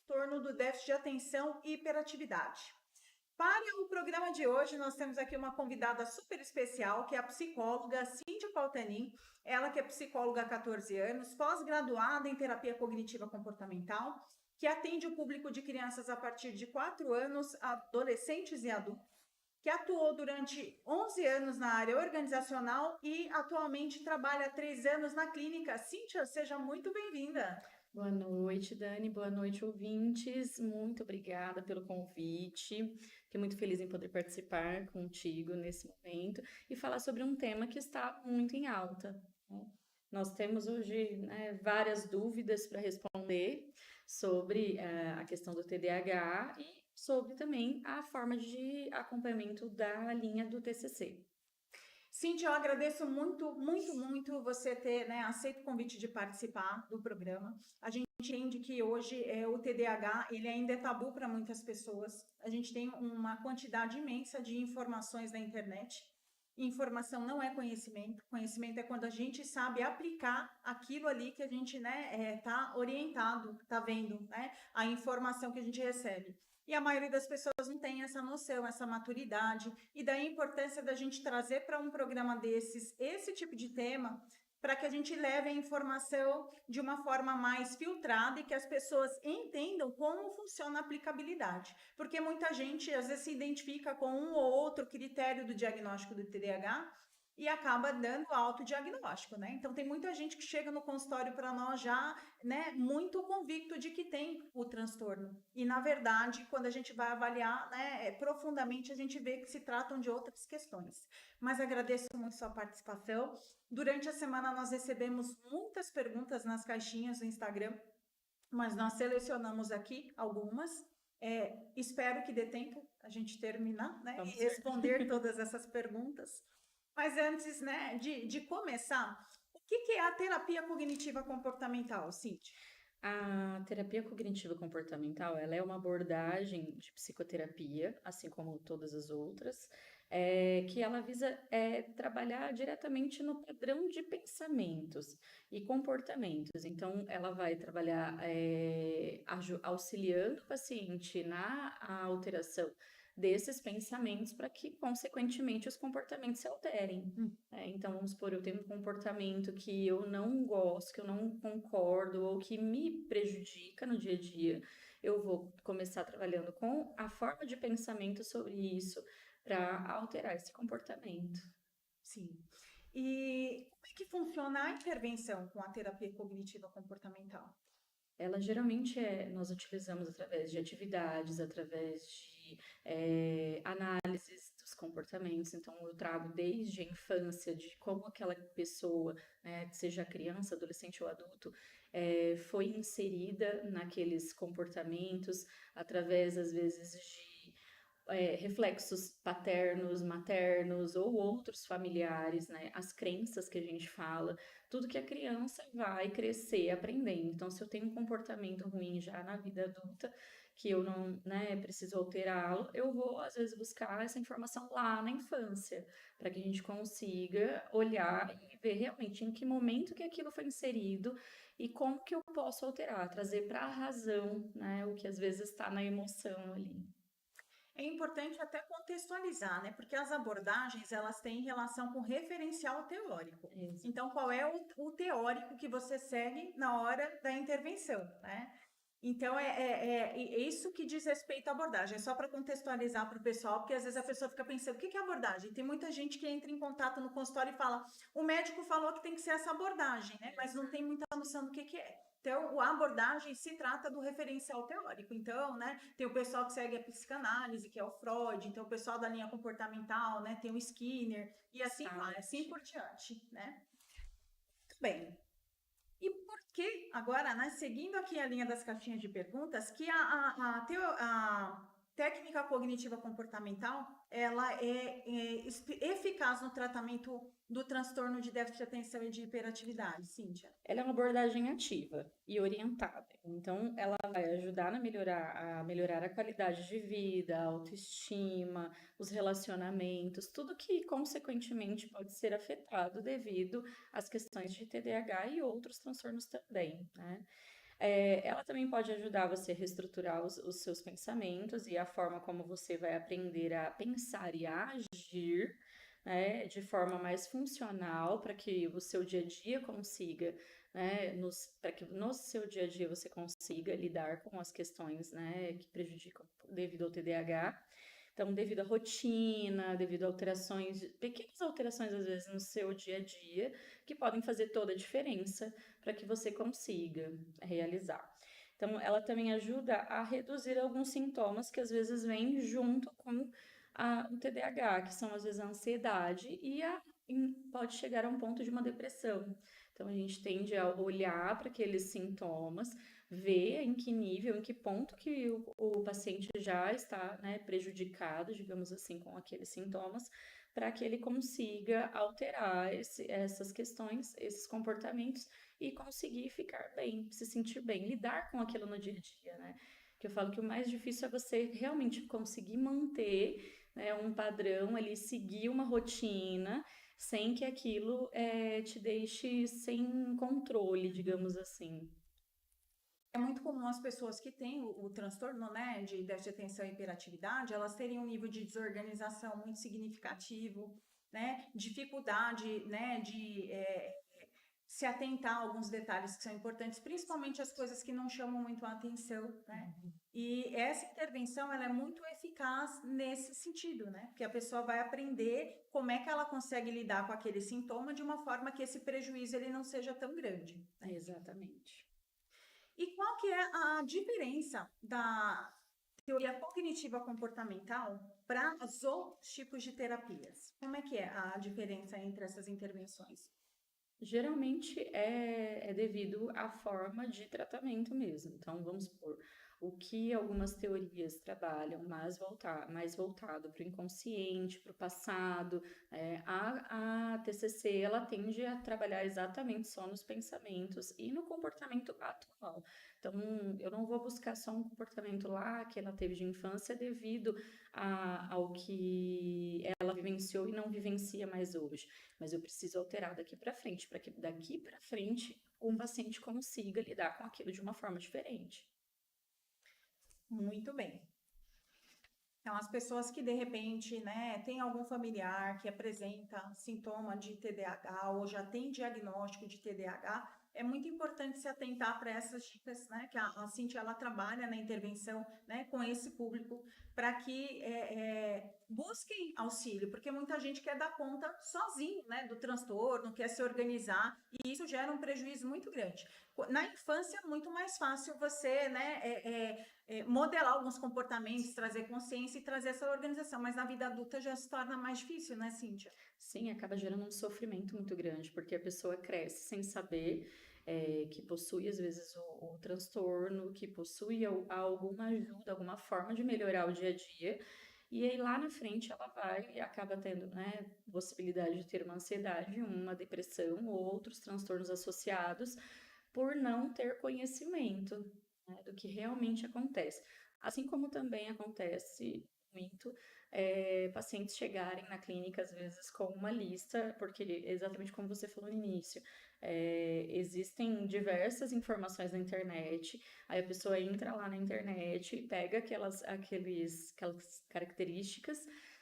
transtorno do déficit de atenção e hiperatividade. Para o programa de hoje, nós temos aqui uma convidada super especial, que é a psicóloga Cíntia Paltanin, ela que é psicóloga há 14 anos, pós-graduada em terapia cognitiva comportamental, que atende o público de crianças a partir de 4 anos, adolescentes e adultos, que atuou durante 11 anos na área organizacional e atualmente trabalha há 3 anos na clínica. Cíntia, seja muito bem-vinda. Boa noite, Dani. Boa noite, ouvintes. Muito obrigada pelo convite. Fiquei muito feliz em poder participar contigo nesse momento e falar sobre um tema que está muito em alta, né? Nós temos hoje, né, várias dúvidas para responder sobre a questão do TDAH e sobre também a forma de acompanhamento da linha do TCC. Cíntia, eu agradeço muito você ter, né, aceito o convite de participar do programa. A gente entende que hoje o TDAH ele ainda é tabu para muitas pessoas. A gente tem uma quantidade imensa de informações na internet. Informação não é conhecimento. Conhecimento é quando a gente sabe aplicar aquilo ali que a gente, né, tá orientado, tá vendo, né, a informação que a gente recebe. E a maioria das pessoas não tem essa noção, essa maturidade, e daí a importância da gente trazer para um programa desses esse tipo de tema, para que a gente leve a informação de uma forma mais filtrada e que as pessoas entendam como funciona a aplicabilidade. Porque muita gente, às vezes, se identifica com um ou outro critério do diagnóstico do TDAH e acaba dando autodiagnóstico, né? Então, tem muita gente que chega no consultório para nós já, né, muito convicto de que tem o transtorno. E, na verdade, quando a gente vai avaliar, né, profundamente, a gente vê que se tratam de outras questões. Mas agradeço muito sua participação. Durante a semana, nós recebemos muitas perguntas nas caixinhas do Instagram, mas nós selecionamos aqui algumas. Espero que dê tempo a gente terminar, né, e responder todas essas perguntas. Mas antes, né, de começar, o que é a terapia cognitiva comportamental, Cíntia? A terapia cognitiva comportamental, ela é uma abordagem de psicoterapia, assim como todas as outras, que ela visa trabalhar diretamente no padrão de pensamentos e comportamentos. Então, ela vai trabalhar auxiliando o paciente na alteração desses pensamentos para que, consequentemente, os comportamentos se alterem. Então, vamos supor, eu tenho um comportamento que eu não gosto, que eu não concordo ou que me prejudica no dia a dia. Eu vou começar trabalhando com a forma de pensamento sobre isso para alterar esse comportamento. Sim. E como é que funciona a intervenção com a terapia cognitiva comportamental? Ela geralmente nós utilizamos através de atividades, através de análises dos comportamentos. Então, eu trago desde a infância de como aquela pessoa, né, seja criança, adolescente ou adulto, foi inserida naqueles comportamentos, através, às vezes, de reflexos paternos, maternos ou outros familiares, né? As crenças que a gente fala, tudo que a criança vai crescer aprendendo. Então, se eu tenho um comportamento ruim já na vida adulta, que eu não, né, preciso alterá-lo, eu vou, às vezes, buscar essa informação lá na infância, para que a gente consiga olhar e ver realmente em que momento que aquilo foi inserido e como que eu posso alterar, trazer para a razão, né, o que às vezes está na emoção ali. É importante até contextualizar, né? Porque as abordagens, elas têm relação com referencial teórico. Isso. Então, qual é o teórico que você segue na hora da intervenção, né? Então, é isso que diz respeito à abordagem. É só para contextualizar para o pessoal, porque às vezes a pessoa fica pensando, o que é abordagem? Tem muita gente que entra em contato no consultório e fala, o médico falou que tem que ser essa abordagem, né? Mas não tem muita noção do que é. Então, a abordagem se trata do referencial teórico. Então, né, tem o pessoal que segue a psicanálise, que é o Freud, tem o pessoal da linha comportamental, né, tem o Skinner, e assim vai, assim por diante, né? Muito bem. E por que, agora, né, seguindo aqui a linha das caixinhas de perguntas, que a técnica cognitiva comportamental, ela eficaz no tratamento do transtorno de déficit de atenção e de hiperatividade, Cíntia? Ela é uma abordagem ativa e orientada. Então, ela vai ajudar a melhorar a qualidade de vida, a autoestima, os relacionamentos, tudo que, consequentemente, pode ser afetado devido às questões de TDAH e outros transtornos também, né? Ela também pode ajudar você a reestruturar os seus pensamentos e a forma como você vai aprender a pensar e a agir, né, de forma mais funcional para que o seu dia a dia consiga, né, para que no seu dia a dia você consiga lidar com as questões, né, que prejudicam devido ao TDAH. Então, devido à rotina, devido a alterações, pequenas alterações às vezes no seu dia a dia, que podem fazer toda a diferença para que você consiga realizar. Então, ela também ajuda a reduzir alguns sintomas que às vezes vêm junto com o TDAH, que são às vezes a ansiedade pode chegar a um ponto de uma depressão. Então, a gente tende a olhar para aqueles sintomas, ver em que nível, em que ponto que o paciente já está, né, prejudicado, digamos assim, com aqueles sintomas, para que ele consiga alterar essas questões, esses comportamentos e conseguir ficar bem, se sentir bem, lidar com aquilo no dia a dia, né? Que eu falo que o mais difícil é você realmente conseguir manter, né, um padrão ali, seguir uma rotina sem que aquilo te deixe sem controle, digamos assim. É muito comum as pessoas que têm o transtorno, né, de déficit de atenção e hiperatividade, elas terem um nível de desorganização muito significativo, né, dificuldade, né, de se atentar a alguns detalhes que são importantes, principalmente as coisas que não chamam muito a atenção, né? E essa intervenção, ela é muito eficaz nesse sentido, né? Porque a pessoa vai aprender como é que ela consegue lidar com aquele sintoma de uma forma que esse prejuízo ele não seja tão grande, né? Exatamente. E qual que é a diferença da teoria cognitiva comportamental para os outros tipos de terapias? Como é que é a diferença entre essas intervenções? Geralmente é devido à forma de tratamento mesmo. Então, vamos supor, o que algumas teorias trabalham mais voltado para o inconsciente, para o passado, a TCC ela tende a trabalhar exatamente só nos pensamentos e no comportamento atual. Então, eu não vou buscar só um comportamento lá que ela teve de infância devido ao que ela vivenciou e não vivencia mais hoje, mas eu preciso alterar daqui para frente, para que daqui para frente um paciente consiga lidar com aquilo de uma forma diferente. Muito bem. Então, as pessoas que de repente, né, tem algum familiar que apresenta sintoma de TDAH ou já tem diagnóstico de TDAH, é muito importante se atentar para essas dicas, né, que a Cíntia ela trabalha na intervenção, né, com esse público para que busquem auxílio, porque muita gente quer dar conta sozinho, né, do transtorno, quer se organizar e isso gera um prejuízo muito grande. Na infância, é muito mais fácil você, né, modelar alguns comportamentos, trazer consciência e trazer essa organização, mas na vida adulta já se torna mais difícil, né, Cíntia? Sim, acaba gerando um sofrimento muito grande, porque a pessoa cresce sem saber que possui, às vezes, o transtorno, que possui alguma ajuda, alguma forma de melhorar o dia a dia, e aí lá na frente ela vai e acaba tendo, né, possibilidade de ter uma ansiedade, uma depressão ou outros transtornos associados por não ter conhecimento, né, do que realmente acontece. Assim como também acontece muito pacientes chegarem na clínica, às vezes, com uma lista, porque exatamente como você falou no início, existem diversas informações na internet, aí a pessoa entra lá na internet, pega aquelas características,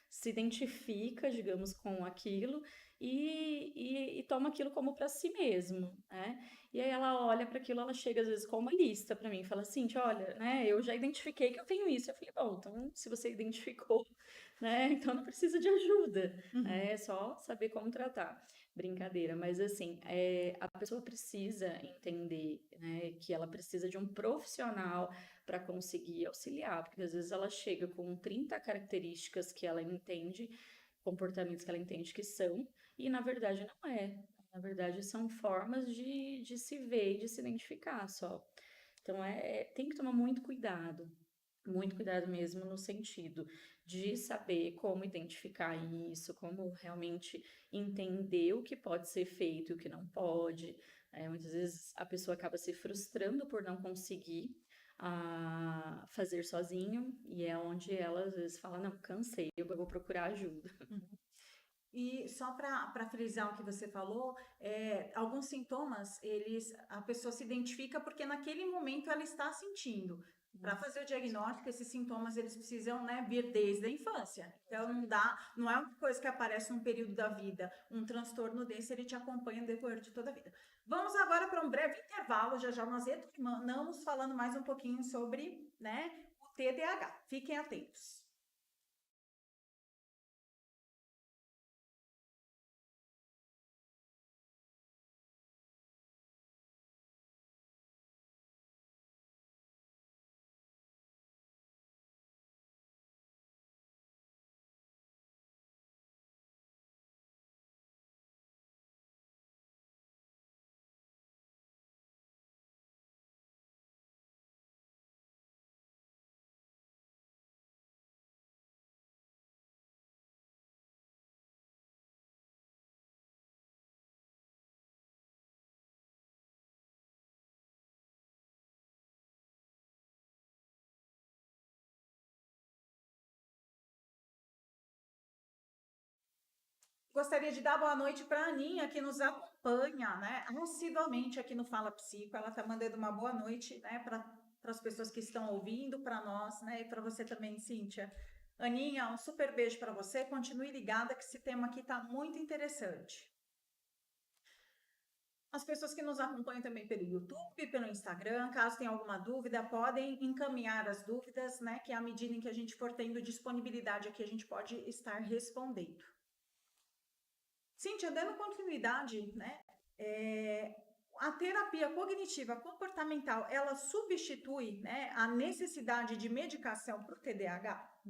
se identifica, digamos, com aquilo e toma aquilo como para si mesmo, né? E aí ela olha para aquilo, ela chega às vezes com uma lista para mim, fala assim, olha, né, eu já identifiquei que eu tenho isso. Eu falei, bom, então se você identificou, né, então não precisa de ajuda, né, é só saber como tratar. Brincadeira, mas assim, a pessoa precisa entender, né, que ela precisa de um profissional para conseguir auxiliar, porque às vezes ela chega com 30 características que ela entende, comportamentos que ela entende que são, e na verdade não é. Na verdade, são formas de se ver e de se identificar só. Então, tem que tomar muito cuidado mesmo no sentido de saber como identificar isso, como realmente entender o que pode ser feito e o que não pode. Muitas vezes a pessoa acaba se frustrando por não conseguir fazer sozinho, e é onde ela às vezes fala, não, cansei, eu vou procurar ajuda. E só para frisar o que você falou, alguns sintomas, a pessoa se identifica porque naquele momento ela está sentindo. Para fazer o diagnóstico, esses sintomas eles precisam, né, vir desde a infância. Então não é uma coisa que aparece num período da vida. Um transtorno desse ele te acompanha no decorrer de toda a vida. Vamos agora para um breve intervalo. Já já nós retornamos falando mais um pouquinho sobre, né, o TDAH. Fiquem atentos. Gostaria de dar boa noite para a Aninha, que nos acompanha, né, assiduamente aqui no Fala Psico. Ela está mandando uma boa noite, né, para as pessoas que estão ouvindo, para nós, né, e para você também, Cíntia. Aninha, um super beijo para você. Continue ligada que esse tema aqui está muito interessante. As pessoas que nos acompanham também pelo YouTube, pelo Instagram, caso tenham alguma dúvida, podem encaminhar as dúvidas, né, que à medida em que a gente for tendo disponibilidade aqui, a gente pode estar respondendo. Cíntia, dando continuidade, né? A terapia cognitiva comportamental, ela substitui, né, a necessidade de medicação para o TDAH?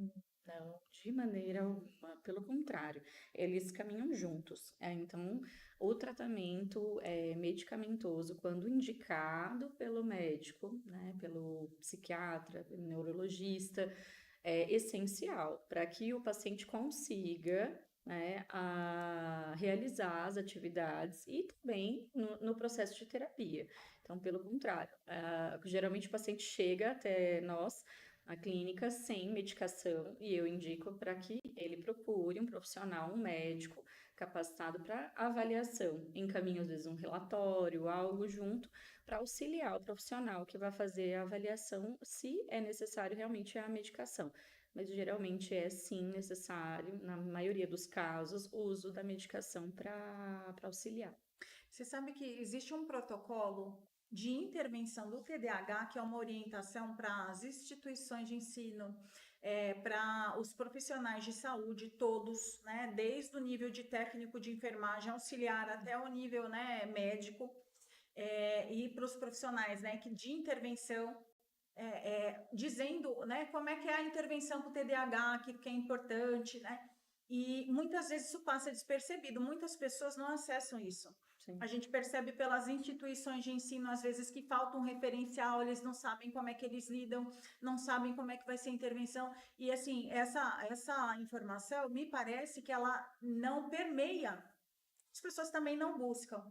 Não, de maneira alguma, pelo contrário, eles caminham juntos. Então, o tratamento medicamentoso, quando indicado pelo médico, né, pelo psiquiatra, pelo neurologista, é essencial para que o paciente consiga, né, realizar as atividades e também no processo de terapia. Então, pelo contrário, geralmente o paciente chega até nós a clínica sem medicação e eu indico para que ele procure um profissional, um médico capacitado para avaliação. Encaminho às vezes um relatório, algo junto para auxiliar o profissional que vai fazer a avaliação se é necessário realmente a medicação. Mas geralmente é sim necessário, na maioria dos casos, o uso da medicação para auxiliar. Você sabe que existe um protocolo de intervenção do TDAH, que é uma orientação para as instituições de ensino, para os profissionais de saúde todos, né, desde o nível de técnico de enfermagem auxiliar até o nível, né, médico, e para os profissionais, né, de intervenção, dizendo, né, como é que é a intervenção com o TDAH, que é importante, né, e muitas vezes isso passa despercebido, muitas pessoas não acessam isso. Sim. A gente percebe pelas instituições de ensino, às vezes, que falta um referencial, eles não sabem como é que eles lidam, não sabem como é que vai ser a intervenção. E, assim, essa informação, me parece que ela não permeia, as pessoas também não buscam.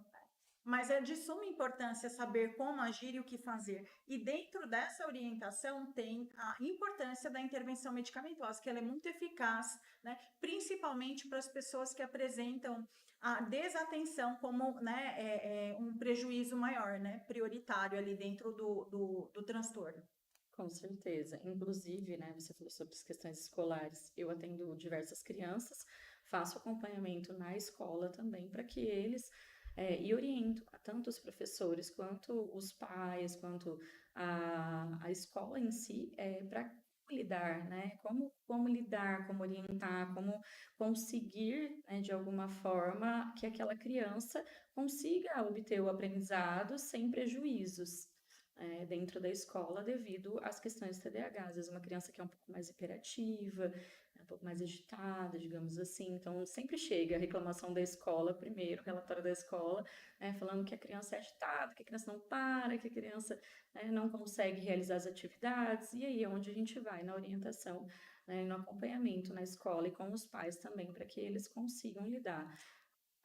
Mas é de suma importância saber como agir e o que fazer. E dentro dessa orientação tem a importância da intervenção medicamentosa, que ela é muito eficaz, né? Principalmente para as pessoas que apresentam a desatenção como, né, um prejuízo maior, né, prioritário ali dentro do transtorno. Com certeza. Inclusive, né, você falou sobre as questões escolares. Eu atendo diversas crianças, faço acompanhamento na escola também para que eles e oriento tanto os professores quanto os pais, quanto a escola em si, para como lidar, né? Como lidar, como orientar, como conseguir, né, de alguma forma, que aquela criança consiga obter o aprendizado sem prejuízos dentro da escola devido às questões TDAH. Às vezes uma criança que é um pouco mais hiperativa, um pouco mais agitada, digamos assim. Então, sempre chega a reclamação da escola primeiro, relatório da escola, falando que a criança é agitada, que a criança não para, que a criança não consegue realizar as atividades. E aí é onde a gente vai na orientação, no acompanhamento na escola e com os pais também, para que eles consigam lidar.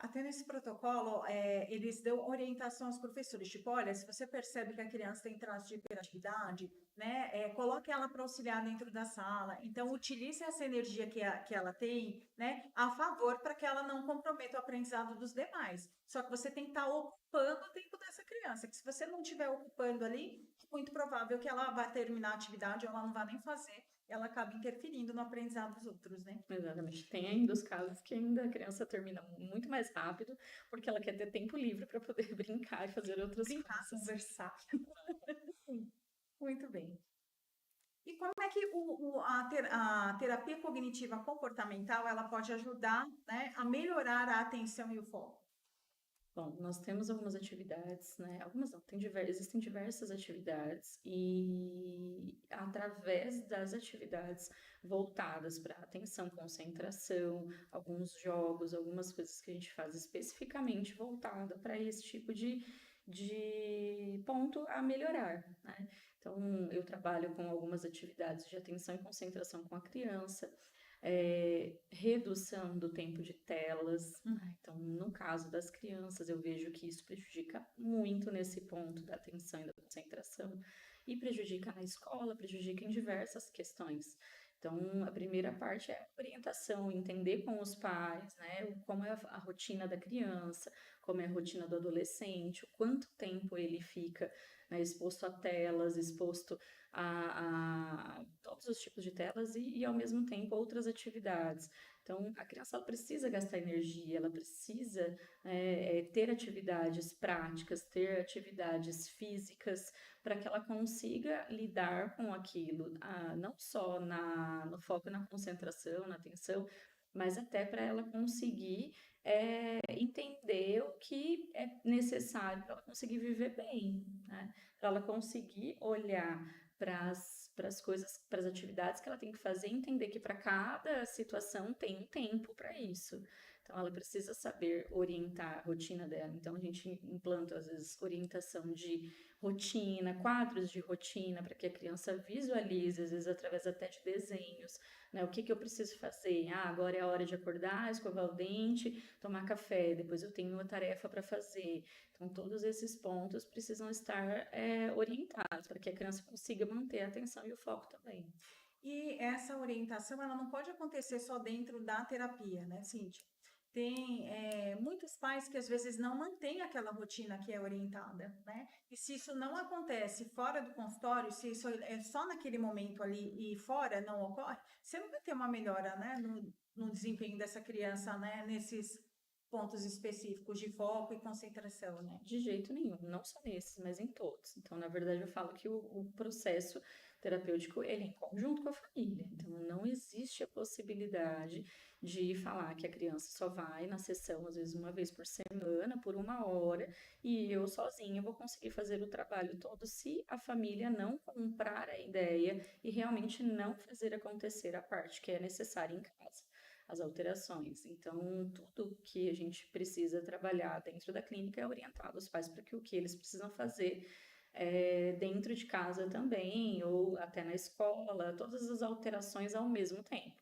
Até nesse protocolo, eles dão orientação aos professores, tipo, olha, se você percebe que a criança tem traço de hiperatividade, né, coloque ela para auxiliar dentro da sala. Então, utilize essa energia que ela tem, né, a favor para que ela não comprometa o aprendizado dos demais. Só que você tem que estar ocupando o tempo dessa criança, que se você não estiver ocupando ali, é muito provável que ela vá terminar a atividade ou ela não vá nem fazer, ela acaba interferindo no aprendizado dos outros, né? Exatamente. Tem ainda os casos que ainda a criança termina muito mais rápido, porque ela quer ter tempo livre para poder brincar e fazer outras Brincar, coisas. conversar. Sim, muito bem. E como é que a terapia cognitiva comportamental ela pode ajudar, né, a melhorar a atenção e o foco? Bom, nós temos algumas atividades, né? Algumas não, existem diversas atividades e através das atividades voltadas para atenção, concentração, alguns jogos, algumas coisas que a gente faz especificamente voltada para esse tipo de ponto a melhorar, né? Então, eu trabalho com algumas atividades de atenção e concentração com a criança, redução do tempo de telas, né? Então, no caso das crianças, eu vejo que isso prejudica muito nesse ponto da atenção e da concentração, e prejudica na escola, prejudica em diversas questões. Então, a primeira parte é a orientação, entender com os pais, né, como é a rotina da criança, como é a rotina do adolescente, o quanto tempo ele fica, né, exposto a telas, exposto a todos os tipos de telas e, ao mesmo tempo, outras atividades. Então, a criança ela precisa gastar energia, ela precisa ter atividades práticas, ter atividades físicas, para que ela consiga lidar com aquilo, não só no foco na concentração, na atenção, mas até para ela conseguir entender o que é necessário para ela conseguir viver bem, né? Para ela conseguir olhar para as coisas, para as atividades que ela tem que fazer e entender que para cada situação tem um tempo para isso. Então, ela precisa saber orientar a rotina dela. Então, a gente implanta, às vezes, orientação de rotina, quadros de rotina, para que a criança visualize, às vezes, através até de desenhos, né? O que que eu preciso fazer? Agora é a hora de acordar, escovar o dente, tomar café, depois eu tenho uma tarefa para fazer. Então, todos esses pontos precisam estar orientados para que a criança consiga manter a atenção e o foco também. E essa orientação ela não pode acontecer só dentro da terapia, né, Cíntia? Tem muitos pais que às vezes não mantêm aquela rotina que é orientada, né? E se isso não acontece fora do consultório, se isso é só naquele momento ali e fora não ocorre, você não vai ter uma melhora, né, no desempenho dessa criança, né, nesses pontos específicos de foco e concentração, né? De jeito nenhum, não só nesses, mas em todos. Então, na verdade, eu falo que o processo terapêutico ele é em conjunto com a família. Então, não existe a possibilidade de falar que a criança só vai na sessão, às vezes uma vez por semana, por uma hora, e eu sozinha vou conseguir fazer o trabalho todo se a família não comprar a ideia e realmente não fazer acontecer a parte que é necessária em casa, as alterações. Então, tudo que a gente precisa trabalhar dentro da clínica é orientado aos pais para que o que eles precisam fazer dentro de casa também, ou até na escola, todas as alterações ao mesmo tempo.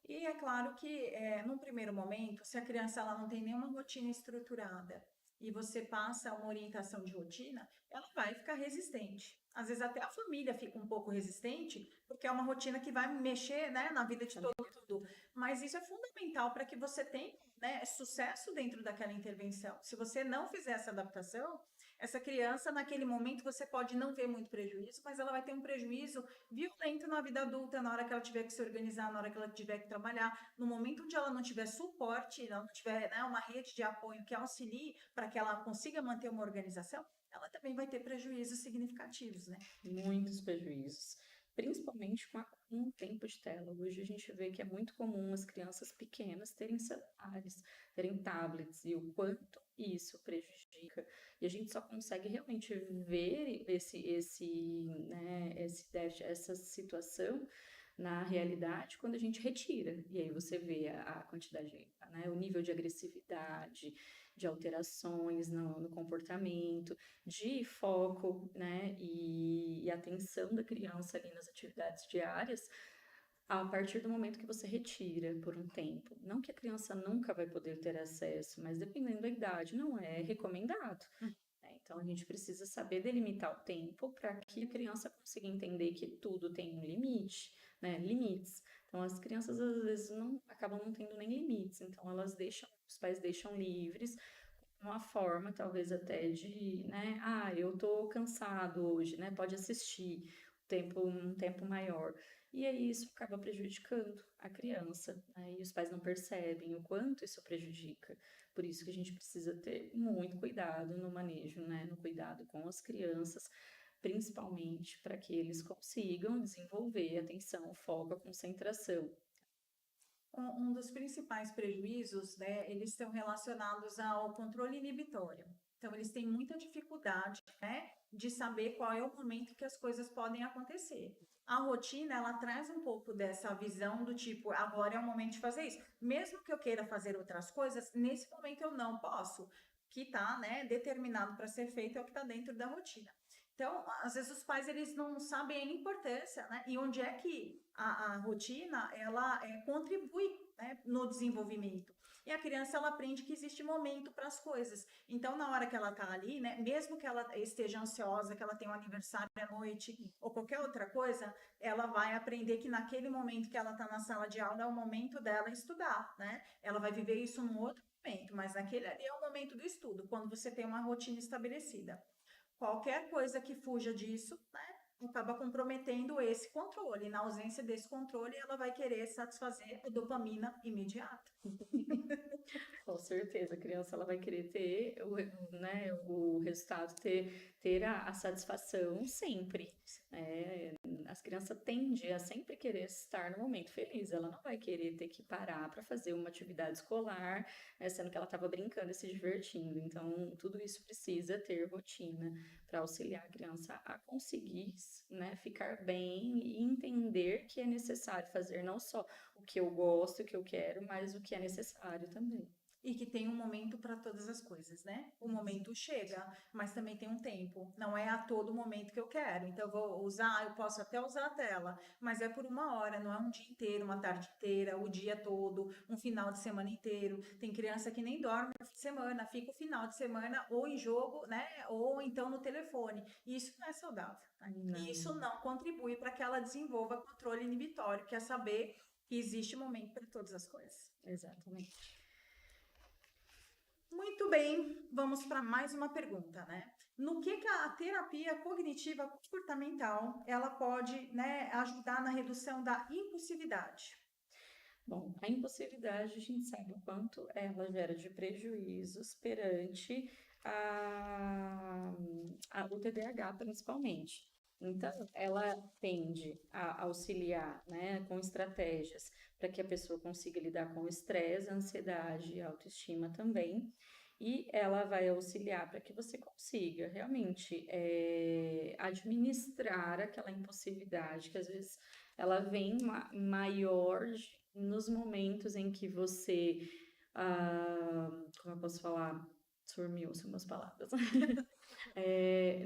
E é claro que, num primeiro momento, se a criança ela não tem nenhuma rotina estruturada e você passa uma orientação de rotina, ela vai ficar resistente. Às vezes até a família fica um pouco resistente, porque é uma rotina que vai mexer, né, na vida de todo mundo. Mas isso é fundamental para que você tenha, né, sucesso dentro daquela intervenção. Se você não fizer essa adaptação, essa criança, naquele momento, você pode não ver muito prejuízo, mas ela vai ter um prejuízo violento na vida adulta, na hora que ela tiver que se organizar, na hora que ela tiver que trabalhar, no momento onde ela não tiver suporte, ela não tiver, né, uma rede de apoio que auxilie para que ela consiga manter uma organização, ela também vai ter prejuízos significativos, né? Muitos prejuízos, principalmente com o tempo de tela. Hoje a gente vê que é muito comum as crianças pequenas terem celulares, terem tablets, e o quanto isso prejudica. E a gente só consegue realmente ver essa situação na realidade quando a gente retira. E aí você vê a quantidade, né, o nível de agressividade, de alterações no comportamento, de foco, né, e atenção da criança ali nas atividades diárias, A partir do momento que você retira por um tempo, não que a criança nunca vai poder ter acesso, mas dependendo da idade, não é recomendado. Então, a gente precisa saber delimitar o tempo para que a criança consiga entender que tudo tem um limite, né? Limites. Então, as crianças às vezes não acabam não tendo nem limites, então elas deixam, os pais deixam livres, uma forma talvez até de, né? Ah, eu tô cansado hoje, né? Pode assistir um tempo maior. E aí isso acaba prejudicando a criança, né? E os pais não percebem o quanto isso prejudica. Por isso que a gente precisa ter muito cuidado no manejo, né? No cuidado com as crianças, principalmente para que eles consigam desenvolver atenção, foco, a concentração. Um dos principais prejuízos, né, eles estão relacionados ao controle inibitório. Então, eles têm muita dificuldade, né, de saber qual é o momento que as coisas podem acontecer. A rotina, ela traz um pouco dessa visão do tipo, agora é o momento de fazer isso. Mesmo que eu queira fazer outras coisas, nesse momento eu não posso. O que está, né, determinado para ser feito é o que está dentro da rotina. Então, às vezes os pais eles não sabem a importância, né? E onde é que a rotina ela contribui, né, no desenvolvimento. E a criança ela aprende que existe momento para as coisas. Então, na hora que ela está ali, né, mesmo que ela esteja ansiosa, que ela tenha um aniversário à noite ou qualquer outra coisa, ela vai aprender que naquele momento que ela está na sala de aula é o momento dela estudar, né? Ela vai viver isso num outro momento, mas naquele ali é o momento do estudo, quando você tem uma rotina estabelecida. Qualquer coisa que fuja disso, né, acaba comprometendo esse controle. Na ausência desse controle, ela vai querer satisfazer a dopamina imediata. Com certeza, a criança ela vai querer ter né, o resultado, ter a satisfação sempre. Né? As crianças tendem a sempre querer estar no momento feliz, ela não vai querer ter que parar para fazer uma atividade escolar, né, sendo que ela estava brincando e se divertindo. Então, tudo isso precisa ter rotina para auxiliar a criança a conseguir, né, ficar bem e entender que é necessário fazer não só o que eu gosto, o que eu quero, mas o que é necessário também. E que tem um momento para todas as coisas, né? O momento chega, mas também tem um tempo. Não é a todo momento que eu quero. Então, eu vou usar, eu posso até usar a tela, mas é por uma hora, não é um dia inteiro, uma tarde inteira, o dia todo, um final de semana inteiro. Tem criança que nem dorme no fim de semana, fica o final de semana ou em jogo, né? Ou então no telefone. E isso não é saudável. Né? E isso Não, não contribui para que ela desenvolva controle inibitório, que é saber que existe momento para todas as coisas. exatamente. Muito bem, vamos para mais uma pergunta, né? No que a terapia cognitiva comportamental ela pode, né, ajudar na redução da impulsividade? Bom, a impulsividade, a gente sabe o quanto ela gera de prejuízos perante o TDAH, principalmente. Então, ela tende a auxiliar, né, com estratégias para que a pessoa consiga lidar com o estresse, a ansiedade e a autoestima também. E ela vai auxiliar para que você consiga realmente administrar aquela impulsividade, que às vezes ela vem maior nos momentos em que você, como eu posso falar? Sumiu umas palavras.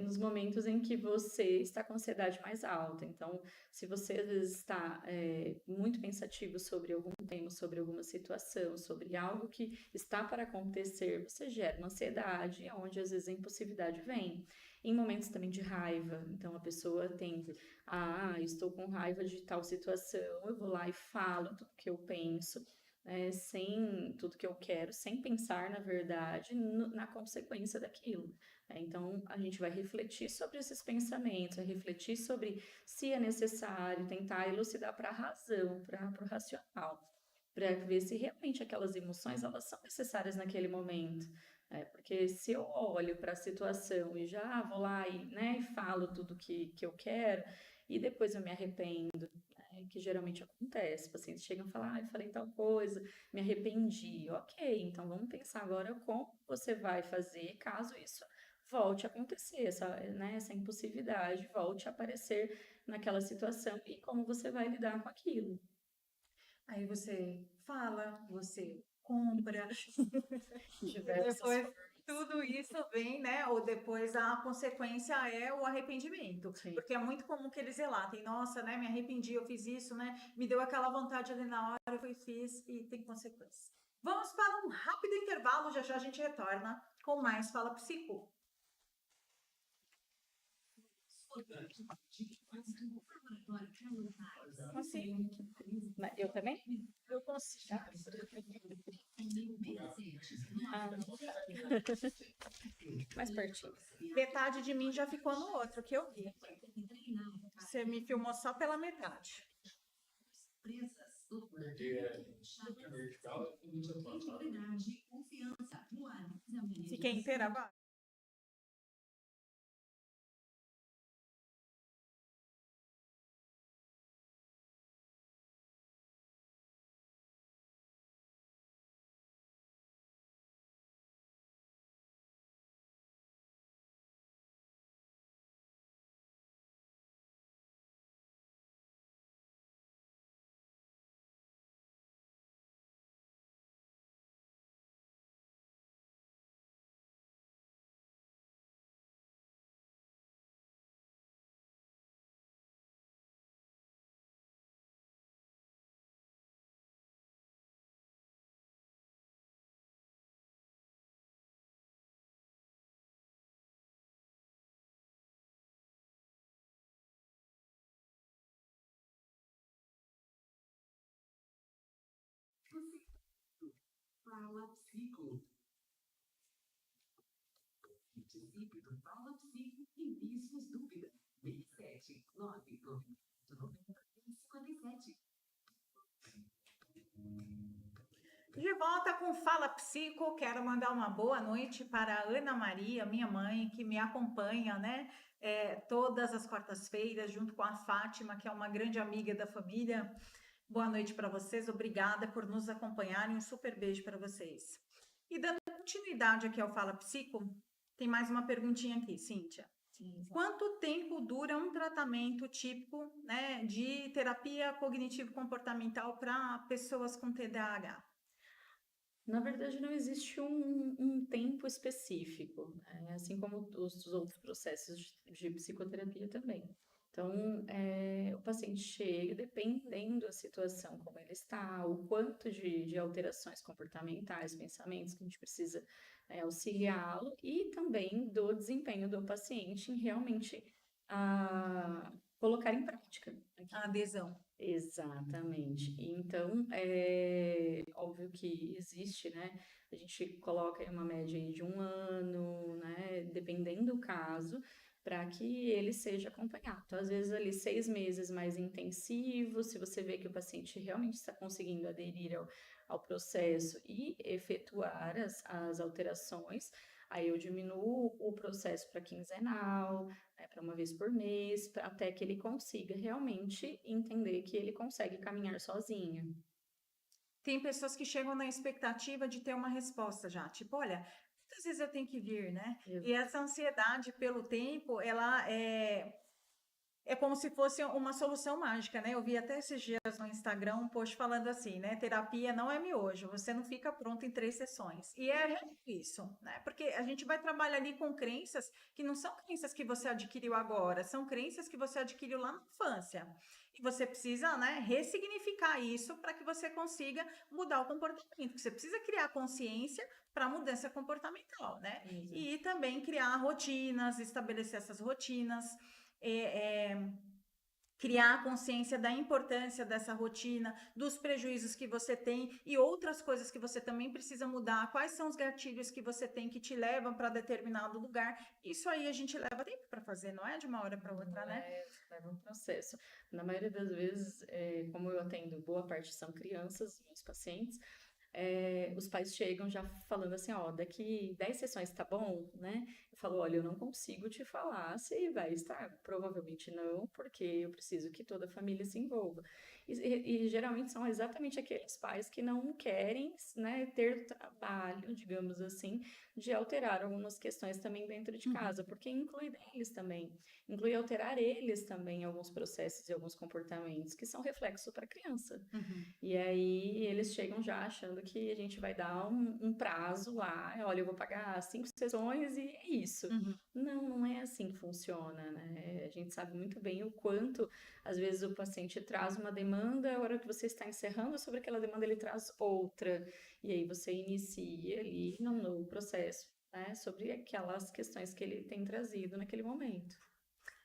Nos momentos em que você está com ansiedade mais alta. Então, se você às vezes está muito pensativo sobre algum tema, sobre alguma situação, sobre algo que está para acontecer, você gera uma ansiedade, onde às vezes a impulsividade vem. Em momentos também de raiva, então a pessoa tende estou com raiva de tal situação, eu vou lá e falo tudo que eu penso. Sem tudo que eu quero, sem pensar, na verdade, na consequência daquilo. Então, a gente vai refletir sobre esses pensamentos, vai refletir sobre se é necessário, tentar elucidar para a razão, para o racional, para ver se realmente aquelas emoções elas são necessárias naquele momento. Porque se eu olho para a situação e já vou lá e, né, e falo tudo que eu quero, e depois eu me arrependo, que geralmente acontece, pacientes chegam e falam, eu falei tal coisa, me arrependi. Ok, então vamos pensar agora como você vai fazer caso isso volte a acontecer, essa impulsividade volte a aparecer naquela situação e como você vai lidar com aquilo. Aí você fala, você compra, e Diversas depois formas. tudo isso vem, né? Ou depois a consequência é o arrependimento. Sim. Porque é muito comum que eles relatem, nossa, né? Me arrependi, eu fiz isso, né? Me deu aquela vontade ali na hora, eu fui e fiz e tem consequência. Vamos para um rápido intervalo, já já a gente retorna com mais Fala Psico. Consigo. Eu também? Eu consigo. Ah, mais pertinho. Metade de mim já ficou no outro que eu vi. Você me filmou só pela metade. Fiquei inteira agora? Fala Psico. Participe do Fala Psico e envie suas dúvidas. 67 997. De volta com Fala Psico, quero mandar uma boa noite para a Ana Maria, minha mãe, que me acompanha, né? Todas as quartas-feiras, junto com a Fátima, que é uma grande amiga da família. Boa noite para vocês, obrigada por nos acompanharem, um super beijo para vocês. E dando continuidade aqui ao Fala Psico, tem mais uma perguntinha aqui, Cíntia. Sim. Quanto tempo dura um tratamento típico, né, de terapia cognitivo-comportamental para pessoas com TDAH? Na verdade, não existe um tempo específico, né? Assim como os outros processos de psicoterapia também. Então, o paciente chega, dependendo da situação, como ele está, o quanto de alterações comportamentais, pensamentos que a gente precisa auxiliá-lo e também do desempenho do paciente em realmente colocar em prática aquilo. A adesão. Exatamente. Então, é óbvio que existe, né? A gente coloca aí uma média aí de 1 ano, né? Dependendo do caso, para que ele seja acompanhado. Então, às vezes, ali 6 meses mais intensivos, se você vê que o paciente realmente está conseguindo aderir ao processo e efetuar as alterações, aí eu diminuo o processo para quinzenal, para uma vez por mês, até que ele consiga realmente entender que ele consegue caminhar sozinho. Tem pessoas que chegam na expectativa de ter uma resposta já, tipo, olha, quantas vezes eu tenho que vir, né? E essa ansiedade pelo tempo, ela é como se fosse uma solução mágica, né? Eu vi até esses dias no Instagram um post falando assim, né? Terapia não é miojo, você não fica pronto em 3 sessões. E é isso, né? Porque a gente vai trabalhar ali com crenças que não são crenças que você adquiriu agora, são crenças que você adquiriu lá na infância. E você precisa, né, ressignificar isso para que você consiga mudar o comportamento. Você precisa criar consciência para mudança comportamental, né? Exato. E também criar rotinas, estabelecer essas rotinas. Criar a consciência da importância dessa rotina, dos prejuízos que você tem e outras coisas que você também precisa mudar. Quais são os gatilhos que você tem que te levam para determinado lugar? Isso aí a gente leva tempo para fazer, não é de uma hora para outra, né? Leva um processo. Na maioria das vezes, como eu atendo, boa parte são crianças, meus pacientes, os pais chegam já falando assim, ó, daqui 10 sessões tá bom, né? Eu falo, olha, eu não consigo te falar se vai estar, provavelmente não, porque eu preciso que toda a família se envolva. E geralmente são exatamente aqueles pais que não querem, né, ter trabalho, digamos assim, de alterar algumas questões também dentro de Uhum. casa, porque inclui alterar eles também alguns processos e alguns comportamentos que são reflexo para a criança. Uhum. E aí eles chegam já achando que a gente vai dar um prazo lá, olha, eu vou pagar 5 sessões e é isso. Uhum. Não, não é assim que funciona, né? A gente sabe muito bem o quanto, às vezes, o paciente traz uma demanda, a hora que você está encerrando sobre aquela demanda, ele traz outra. E aí você inicia ali num novo processo, né? Sobre aquelas questões que ele tem trazido naquele momento.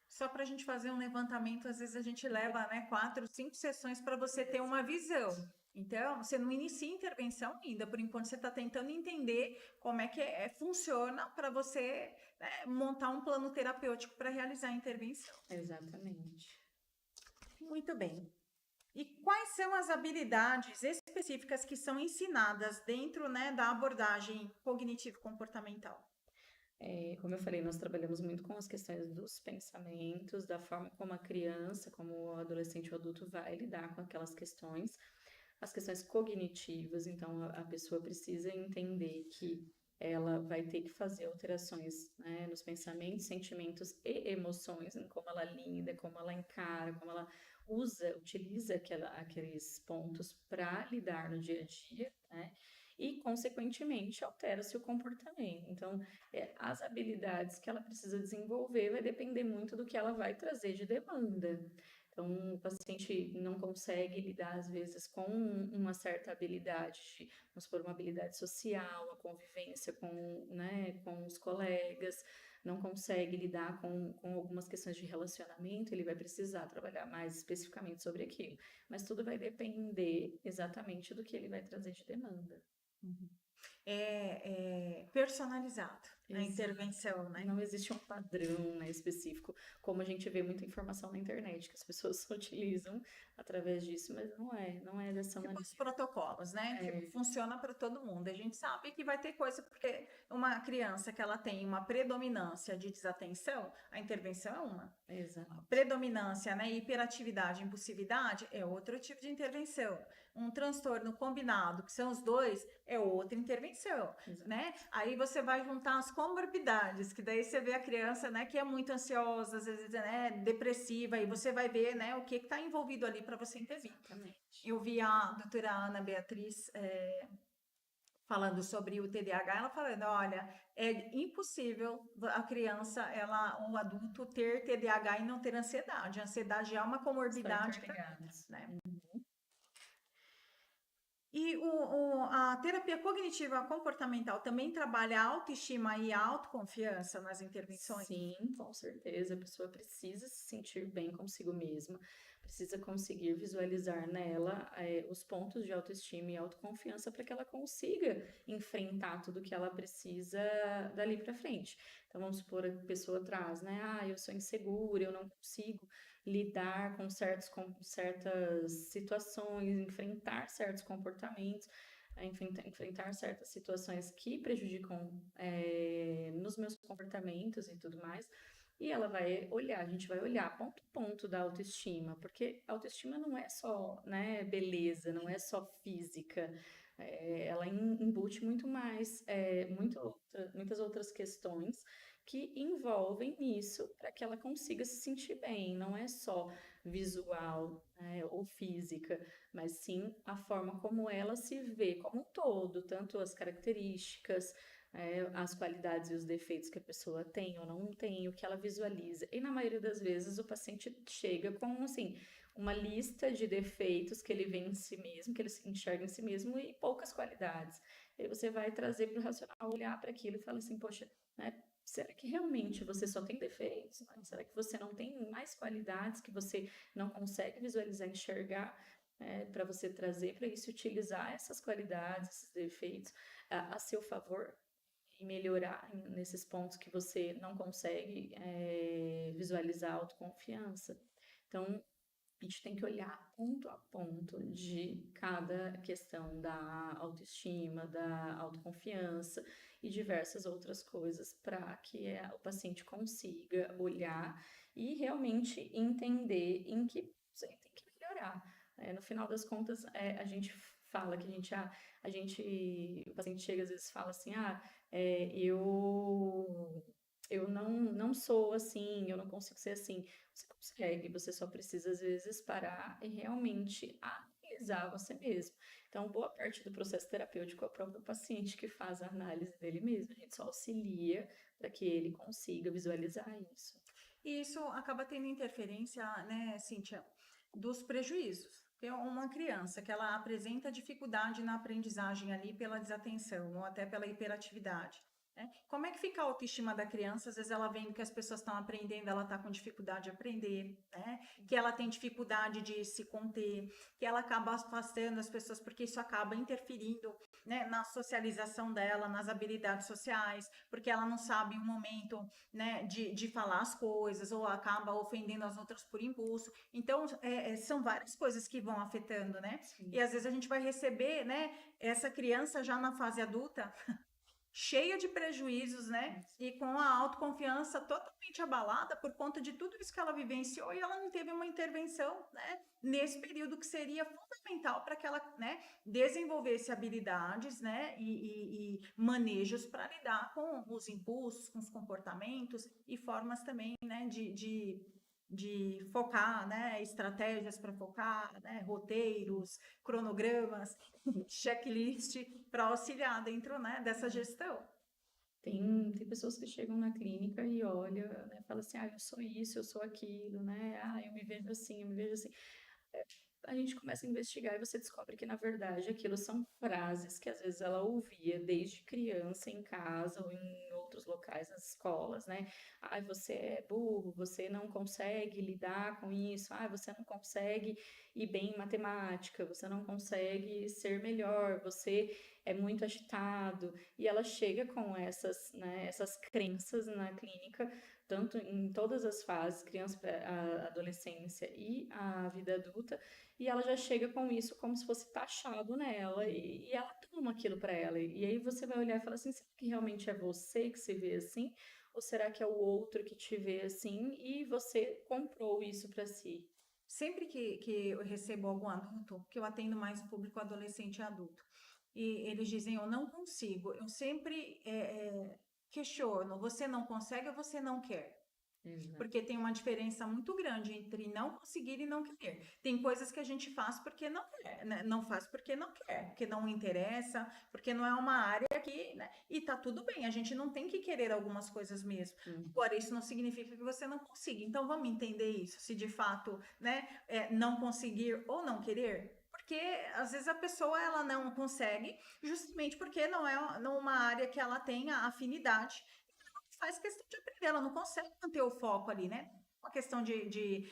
Só para a gente fazer um levantamento, às vezes a gente leva, né, 4, 5 sessões para você ter uma visão. Então, você não inicia intervenção ainda, por enquanto você está tentando entender como é que funciona para você, né, montar um plano terapêutico para realizar a intervenção. Exatamente. Muito bem. E quais são as habilidades específicas que são ensinadas dentro, né, da abordagem cognitivo-comportamental? Como eu falei, nós trabalhamos muito com as questões dos pensamentos, da forma como a criança, como o adolescente ou adulto vai lidar com aquelas questões, as questões cognitivas, então a pessoa precisa entender que ela vai ter que fazer alterações, né, nos pensamentos, sentimentos e emoções, em como ela lida, como ela encara, como ela utiliza aqueles pontos para lidar no dia a dia, né? E, consequentemente, altera-se o comportamento. Então, as habilidades que ela precisa desenvolver vai depender muito do que ela vai trazer de demanda. Então, o paciente não consegue lidar, às vezes, com uma certa habilidade, vamos supor, uma habilidade social, a convivência né, com os colegas, não consegue lidar com algumas questões de relacionamento, ele vai precisar trabalhar mais especificamente sobre aquilo. Mas tudo vai depender exatamente do que ele vai trazer de demanda. Uhum. É personalizado a Exato. intervenção, né? Não existe um padrão, né, específico, como a gente vê muita informação na internet, que as pessoas utilizam através disso, mas não é dessa Tipo maneira. os protocolos, né? Tipo, funciona para todo mundo. A gente sabe que vai ter coisa, porque uma criança que ela tem uma predominância de desatenção, a intervenção é uma. Exato. Predominância, né, hiperatividade, impulsividade é outro tipo de intervenção. Um transtorno combinado, que são os dois, é outra intervenção, Exato. né? Aí você vai juntar as comorbidades, que daí você vê a criança, né, que é muito ansiosa, às vezes, né, depressiva, e você vai ver, né, o que está envolvido ali para você intervir. Exatamente. Eu vi a doutora Ana Beatriz falando sobre o TDAH, ela falando, olha, é impossível a criança, o adulto ter TDAH e não ter ansiedade. A ansiedade é uma comorbidade, né? E a terapia cognitiva comportamental também trabalha a autoestima e a autoconfiança nas intervenções? Sim, com certeza. A pessoa precisa se sentir bem consigo mesma, precisa conseguir visualizar nela os pontos de autoestima e autoconfiança para que ela consiga enfrentar tudo que ela precisa dali para frente. Então, vamos supor, a pessoa traz, né? Ah, eu sou insegura, eu não consigo lidar com certas situações, enfrentar certos comportamentos, enfrentar certas situações que prejudicam nos meus comportamentos e tudo mais. E ela vai olhar, a gente vai olhar ponto a ponto da autoestima, porque a autoestima não é só, né, beleza, não é só física, ela embute muito mais, muitas outras questões que envolvem isso para que ela consiga se sentir bem. Não é só visual, né, ou física, mas sim a forma como ela se vê como um todo, tanto as características, as qualidades e os defeitos que a pessoa tem ou não tem, o que ela visualiza. E na maioria das vezes o paciente chega com, assim, uma lista de defeitos que ele vê em si mesmo, que ele se enxerga em si mesmo e poucas qualidades. E aí você vai trazer para o racional, olhar para aquilo e falar assim, poxa, né, será que realmente você só tem defeitos? Né? Será que você não tem mais qualidades que você não consegue visualizar, enxergar, para você trazer para isso, utilizar essas qualidades, esses defeitos a seu favor e melhorar nesses pontos que você não consegue visualizar a autoconfiança? Então, a gente tem que olhar ponto a ponto de cada questão da autoestima, da autoconfiança e diversas outras coisas para que o paciente consiga olhar e realmente entender em que você tem que melhorar. No final das contas, a gente fala que o paciente chega às vezes e fala assim, eu não sou assim, eu não consigo ser assim. Você consegue, você só precisa às vezes parar e realmente analisar você mesmo. Então, boa parte do processo terapêutico é o próprio paciente que faz a análise dele mesmo. A gente só auxilia para que ele consiga visualizar isso. E isso acaba tendo interferência, né, Cíntia, dos prejuízos. Tem uma criança que ela apresenta dificuldade na aprendizagem ali pela desatenção ou até pela hiperatividade, né? Como é que fica a autoestima da criança? Às vezes ela vendo que as pessoas estão aprendendo, ela está com dificuldade de aprender, né? Que ela tem dificuldade de se conter, que ela acaba afastando as pessoas porque isso acaba interferindo, né, na socialização dela, nas habilidades sociais, porque ela não sabe o momento, né, de falar as coisas, ou acaba ofendendo as outras por impulso. Então, são várias coisas que vão afetando, né? Sim. E às vezes a gente vai receber, né, essa criança já na fase adulta, cheia de prejuízos, né? E com a autoconfiança totalmente abalada por conta de tudo isso que ela vivenciou e ela não teve uma intervenção, né? Nesse período que seria fundamental para que ela, né, desenvolvesse habilidades, né, e manejos para lidar com os impulsos, com os comportamentos e formas também, né, de focar, né, estratégias para focar, né, roteiros, cronogramas, checklist para auxiliar dentro, né, dessa gestão. Tem pessoas que chegam na clínica e olham, né, falam assim, eu sou isso, eu sou aquilo, né? Eu me vejo assim, eu me vejo assim. A gente começa a investigar e você descobre que, na verdade, aquilo são frases que às vezes ela ouvia desde criança em casa ou em outros locais, nas escolas, né? Você é burro, você não consegue lidar com isso, você não consegue ir bem em matemática, você não consegue ser melhor, você é muito agitado. E ela chega com né, essas crenças na clínica, tanto em todas as fases, criança, a adolescência e a vida adulta, e ela já chega com isso como se fosse taxado nela, e ela toma aquilo para ela. E aí você vai olhar e falar assim, será que realmente é você que se vê assim? Ou será que é o outro que te vê assim e você comprou isso para si? Sempre que eu recebo algum adulto, que eu atendo mais o público adolescente e adulto, e eles dizem, eu não consigo, eu sempre questiono, você não consegue ou você não quer? Exato. Porque tem uma diferença muito grande entre não conseguir e não querer. Tem coisas que a gente faz porque não quer, né? Não faz porque não quer, porque não interessa, porque não é uma área que, né? E tá tudo bem, a gente não tem que querer algumas coisas mesmo. Agora, isso não significa que você não consiga. Então, vamos entender isso, se de fato, né, não conseguir ou não querer. Porque às vezes a pessoa ela não consegue justamente porque não é uma área que ela tenha afinidade, faz questão de aprender, ela não consegue manter o foco ali, né? Uma questão de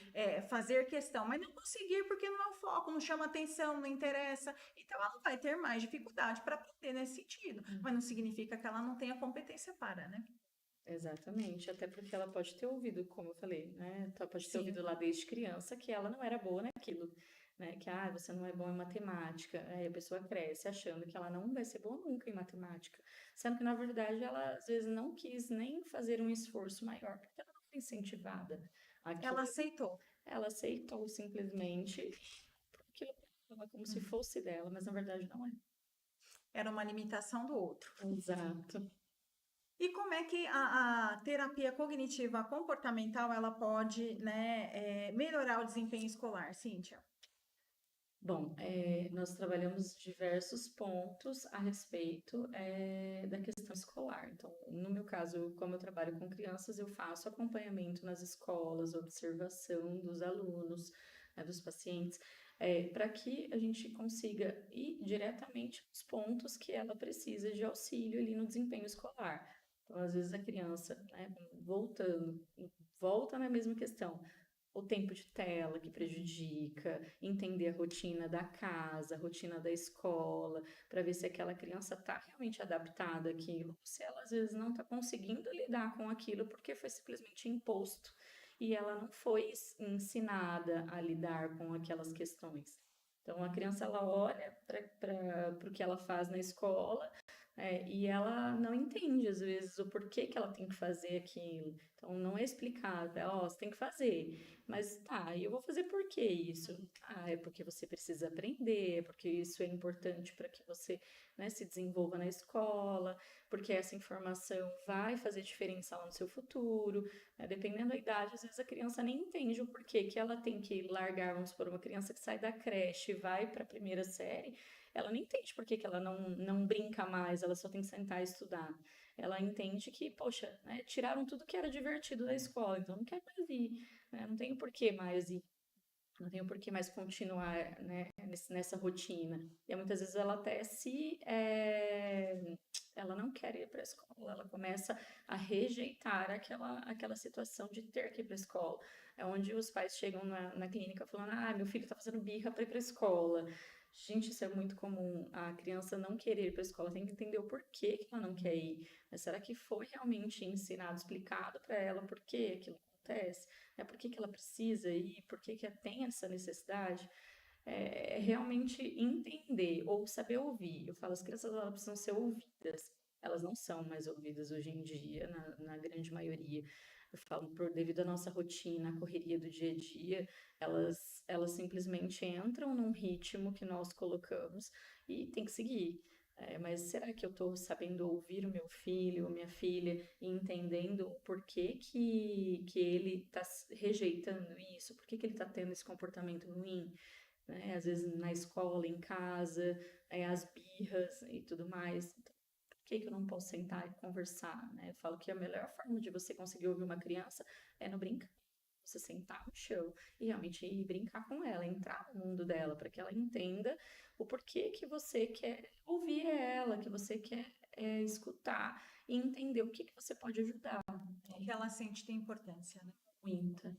fazer questão, mas não conseguir porque não é o foco, não chama atenção, não interessa. Então ela vai ter mais dificuldade para aprender nesse sentido, mas não significa que ela não tenha competência para, né? Exatamente, até porque ela pode ter ouvido, como eu falei, né? Pode ter Sim. ouvido lá desde criança que ela não era boa naquilo, né? Que você não é bom em matemática. Aí a pessoa cresce achando que ela não vai ser boa nunca em matemática, sendo que na verdade ela às vezes não quis nem fazer um esforço maior, porque ela não foi incentivada. Ela Aquilo, aceitou. ela aceitou simplesmente aquilo pra ela como se fosse dela, mas na verdade não é. Era uma limitação do outro. Exato. E como é que a terapia cognitiva comportamental ela pode, né, melhorar o desempenho escolar, Cíntia? Bom, nós trabalhamos diversos pontos a respeito da questão escolar. Então, no meu caso, como eu trabalho com crianças, eu faço acompanhamento nas escolas, observação dos alunos, né, dos pacientes, para que a gente consiga ir diretamente nos pontos que ela precisa de auxílio ali no desempenho escolar. Então, às vezes a criança, né, volta na mesma questão, o tempo de tela que prejudica, entender a rotina da casa, a rotina da escola, para ver se aquela criança está realmente adaptada àquilo, se ela às vezes não está conseguindo lidar com aquilo porque foi simplesmente imposto e ela não foi ensinada a lidar com aquelas questões. Então a criança ela olha para o que ela faz na escola, E ela não entende, às vezes, o porquê que ela tem que fazer aquilo. Então, não é explicado, ó, você tem que fazer. Mas tá, e eu vou fazer por que isso? Ah, é porque você precisa aprender, é porque isso é importante para que você, né, se desenvolva na escola, porque essa informação vai fazer diferença lá no seu futuro, né? Dependendo da idade, às vezes a criança nem entende o porquê que ela tem que largar, vamos supor, uma criança que sai da creche e vai para a primeira série, ela não entende por que que ela não brinca mais, ela só tem que sentar e estudar. Ela entende que, poxa, né, tiraram tudo que era divertido da escola, então não quer mais ir, né, não tenho por que mais ir, não tenho por que mais continuar, né, nessa rotina. E muitas vezes ela até ela não quer ir para a escola, ela começa a rejeitar aquela situação de ter que ir para a escola. É onde os pais chegam na clínica falando, ah, meu filho está fazendo birra para ir para a escola. Gente, isso é muito comum. A criança não querer ir para a escola, tem que entender o porquê que ela não quer ir. Mas será que foi realmente ensinado, explicado para ela por que aquilo acontece? Por que que ela precisa ir? Por que que tem essa necessidade? É realmente entender ou saber ouvir. Eu falo, as crianças elas precisam ser ouvidas. Elas não são mais ouvidas hoje em dia, na grande maioria. Eu falo, devido à nossa rotina, a correria do dia a dia, elas simplesmente entram num ritmo que nós colocamos e tem que seguir. Mas será que eu estou sabendo ouvir o meu filho, minha filha, e entendendo o porquê que ele está rejeitando isso? Por que que ele está tendo esse comportamento ruim? Né? Às vezes na escola, em casa, as birras e tudo mais. Então, por que que eu não posso sentar e conversar, né? Eu falo que a melhor forma de você conseguir ouvir uma criança é no brincar. Você sentar no chão e realmente ir brincar com ela, entrar no mundo dela, para que ela entenda o porquê que você quer ouvir ela, que você quer escutar e entender o que que você pode ajudar. O que ela sente tem importância, né? Muita.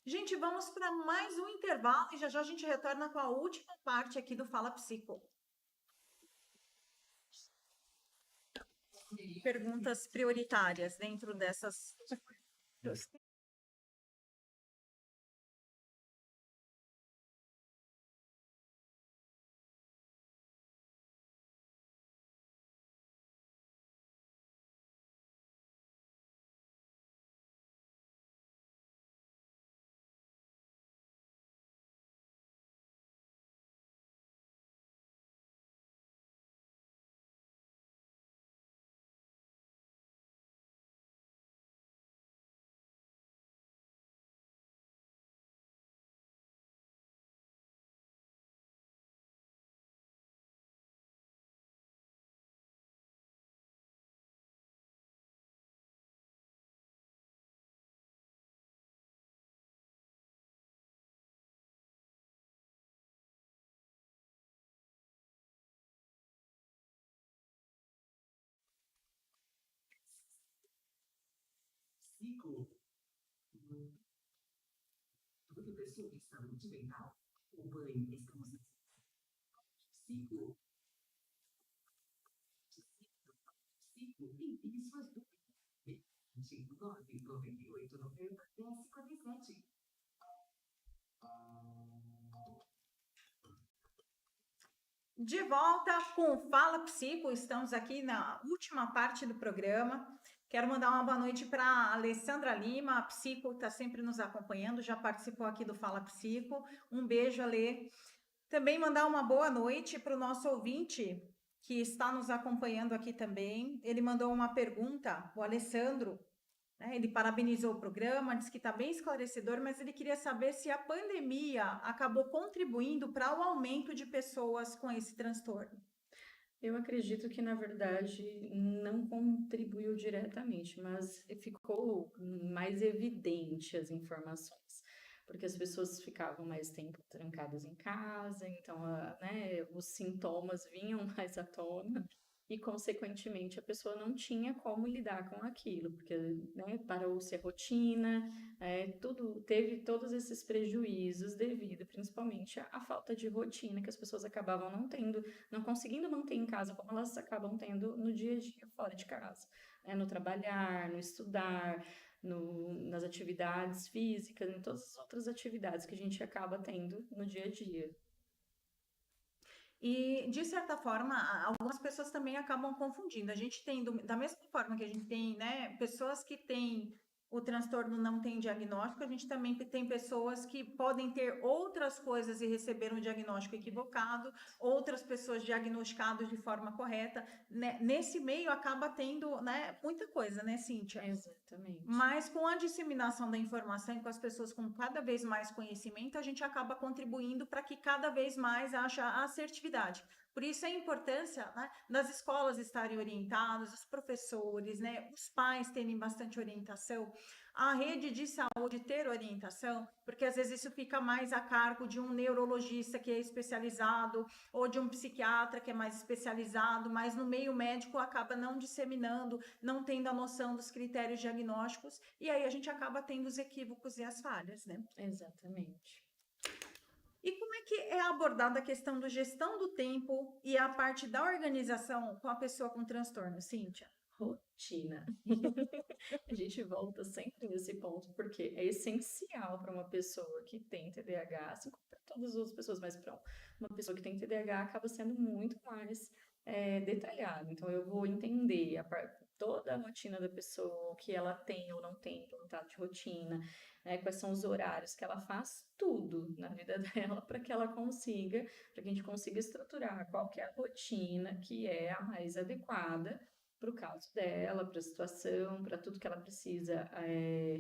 Gente, vamos para mais um intervalo e já já a gente retorna com a última parte aqui do Fala Psico. Perguntas prioritárias dentro dessas. Ciclo. Professor de saúde mental. O banho estamos ciclo. Ciclo. Envie suas dúvidas. 29, 98, 90, 10, 57. De volta com o Fala Psico, estamos aqui na última parte do programa. Quero mandar uma boa noite para a Alessandra Lima, a psico, está sempre nos acompanhando, já participou aqui do Fala Psico. Um beijo, Alê. Também mandar uma boa noite para o nosso ouvinte, que está nos acompanhando aqui também. Ele mandou uma pergunta, o Alessandro, né? Ele parabenizou o programa, disse que está bem esclarecedor, mas ele queria saber se a pandemia acabou contribuindo para o aumento de pessoas com esse transtorno. Eu acredito que, na verdade, não contribuiu diretamente, mas ficou mais evidente as informações, porque as pessoas ficavam mais tempo trancadas em casa, então, né, os sintomas vinham mais à tona e, consequentemente, a pessoa não tinha como lidar com aquilo, porque, né, parou-se a rotina, teve todos esses prejuízos devido, principalmente, à falta de rotina que as pessoas acabavam não tendo, não conseguindo manter em casa como elas acabam tendo no dia a dia fora de casa, né? No trabalhar, no estudar, nas atividades físicas, em todas as outras atividades que a gente acaba tendo no dia a dia. E, de certa forma, algumas pessoas também acabam confundindo. A gente tem, da mesma forma que a gente tem, né, pessoas que têm o transtorno não tem diagnóstico, a gente também tem pessoas que podem ter outras coisas e receber um diagnóstico equivocado, outras pessoas diagnosticadas de forma correta. Né? Nesse meio acaba tendo, né, muita coisa, né, Cíntia? Exatamente. Mas com a disseminação da informação e com as pessoas com cada vez mais conhecimento, a gente acaba contribuindo para que cada vez mais haja assertividade. Por isso a importância, né, das escolas estarem orientadas, os professores, né, os pais terem bastante orientação, a rede de saúde ter orientação, porque às vezes isso fica mais a cargo de um neurologista que é especializado ou de um psiquiatra que é mais especializado, mas no meio médico acaba não disseminando, não tendo a noção dos critérios diagnósticos, e aí a gente acaba tendo os equívocos e as falhas, né? Exatamente. E como é que é abordada a questão da gestão do tempo e a parte da organização com a pessoa com transtorno, Cíntia? Rotina. A gente volta sempre nesse ponto, porque é essencial para uma pessoa que tem TDAH, assim como para todas as outras pessoas, mas para uma pessoa que tem TDAH acaba sendo muito mais detalhado. Então, eu vou entender toda a rotina da pessoa, o que ela tem ou não tem implantado de rotina, né, quais são os horários que ela faz, tudo na vida dela, para que ela consiga, para que a gente consiga estruturar qual que é a rotina que é a mais adequada para o caso dela, para a situação, para tudo que ela precisa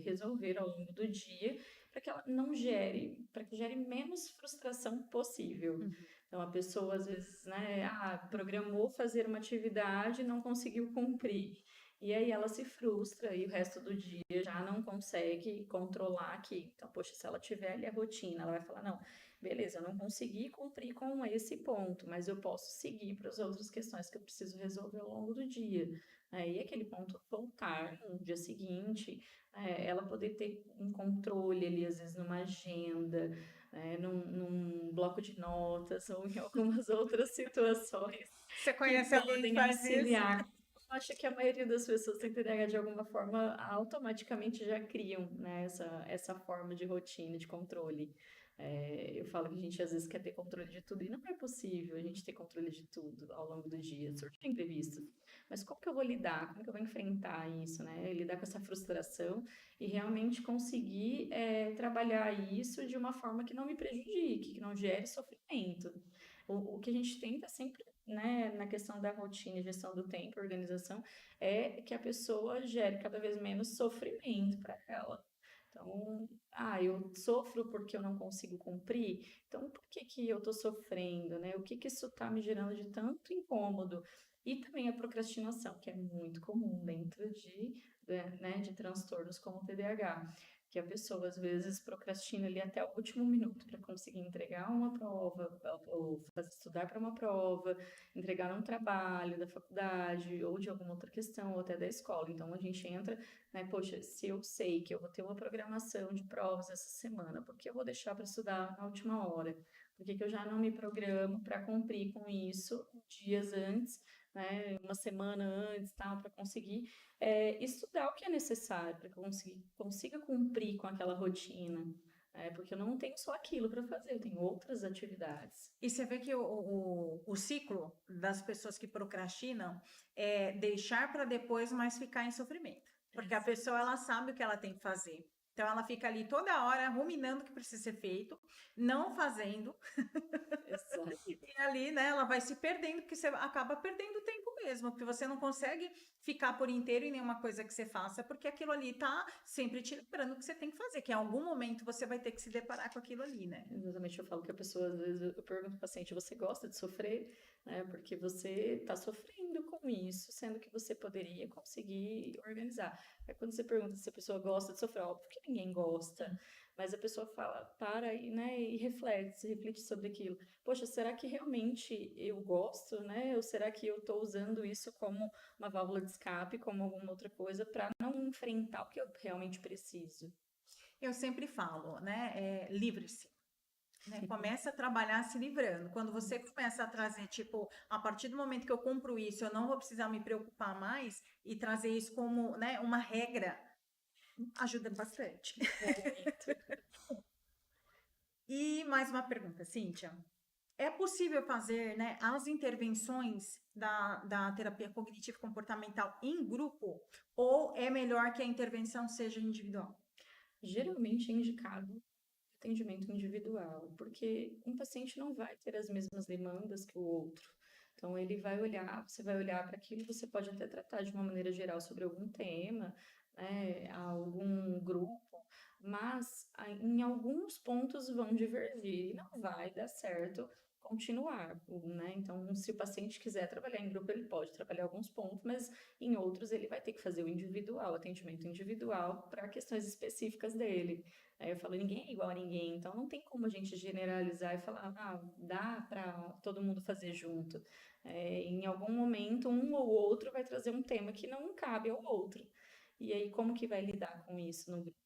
resolver ao longo do dia, para que ela não gere, para que gere menos frustração possível. Então, a pessoa, às vezes, né, programou fazer uma atividade e não conseguiu cumprir. E aí ela se frustra e o resto do dia já não consegue controlar aqui. Então, poxa, se ela tiver ali a rotina, ela vai falar, não, beleza, eu não consegui cumprir com esse ponto, mas eu posso seguir para as outras questões que eu preciso resolver ao longo do dia. Aí aquele ponto voltar no dia seguinte, ela poder ter um controle ali, às vezes numa agenda, num bloco de notas ou em algumas outras situações Você que conhece alguém que podem faz isso? auxiliar. Eu acho que a maioria das pessoas tem TDAH de alguma forma automaticamente já criam, né, essa forma de rotina, de controle. Eu falo que a gente às vezes quer ter controle de tudo e não é possível a gente ter controle de tudo ao longo do dia, surgem imprevistos. Mas como que eu vou lidar? Como que eu vou enfrentar isso, né? Lidar com essa frustração e realmente conseguir trabalhar isso de uma forma que não me prejudique, que não gere sofrimento. O que a gente tenta sempre, né, na questão da rotina, gestão do tempo, organização, é que a pessoa gere cada vez menos sofrimento para ela. Então, eu sofro porque eu não consigo cumprir, então por que que eu estou sofrendo, né? O que que isso está me gerando de tanto incômodo? E também a procrastinação, que é muito comum dentro de transtornos como o TDAH, que a pessoa às vezes procrastina ali até o último minuto para conseguir entregar uma prova, ou estudar para uma prova, entregar um trabalho da faculdade, ou de alguma outra questão, ou até da escola. Então a gente entra, né, poxa, se eu sei que eu vou ter uma programação de provas essa semana, por que eu vou deixar para estudar na última hora? Por que que eu já não me programo para cumprir com isso dias antes, né, uma semana antes, tal, para conseguir estudar o que é necessário, para que eu consiga cumprir com aquela rotina? Porque eu não tenho só aquilo para fazer, eu tenho outras atividades. E você vê que o ciclo das pessoas que procrastinam é deixar para depois, mas ficar em sofrimento. Porque a pessoa, ela sabe o que ela tem que fazer. Então, ela fica ali toda hora ruminando o que precisa ser feito, não fazendo. Exato. E ali, né, ela vai se perdendo, porque você acaba perdendo tempo mesmo, porque você não consegue ficar por inteiro em nenhuma coisa que você faça, porque aquilo ali tá sempre te lembrando o que você tem que fazer, que em algum momento você vai ter que se deparar com aquilo ali, né? Exatamente, eu falo que a pessoa, às vezes, eu pergunto ao paciente, você gosta de sofrer? Porque você está sofrendo com isso, sendo que você poderia conseguir organizar. Aí quando você pergunta se a pessoa gosta de sofrer, óbvio que ninguém gosta, mas a pessoa fala, para e, né, e reflete sobre aquilo. Poxa, será que realmente eu gosto, né? Ou será que eu estou usando isso como uma válvula de escape, como alguma outra coisa, para não enfrentar o que eu realmente preciso? Eu sempre falo, né, livre-se. Né? Começa a trabalhar se livrando. Quando você começa a trazer, tipo, a partir do momento que eu compro isso, eu não vou precisar me preocupar mais e trazer isso como, né, uma regra, ajuda bastante. Muito. E mais uma pergunta, Cíntia. é possível fazer, né, as intervenções da terapia cognitivo-comportamental em grupo ou é melhor que a intervenção seja individual? Geralmente é indicado atendimento individual, porque um paciente não vai ter as mesmas demandas que o outro. Então, ele vai olhar, você vai olhar para aquilo, você pode até tratar de uma maneira geral sobre algum tema, né, algum grupo, mas em alguns pontos vão divergir e não vai dar certo continuar, né? Então, se o paciente quiser trabalhar em grupo, ele pode trabalhar alguns pontos, mas em outros ele vai ter que fazer o individual, atendimento individual para questões específicas dele. Aí eu falo, ninguém é igual a ninguém, então não tem como a gente generalizar e falar, dá para todo mundo fazer junto. Em algum momento, um ou outro vai trazer um tema que não cabe ao outro. E aí, como que vai lidar com isso no grupo?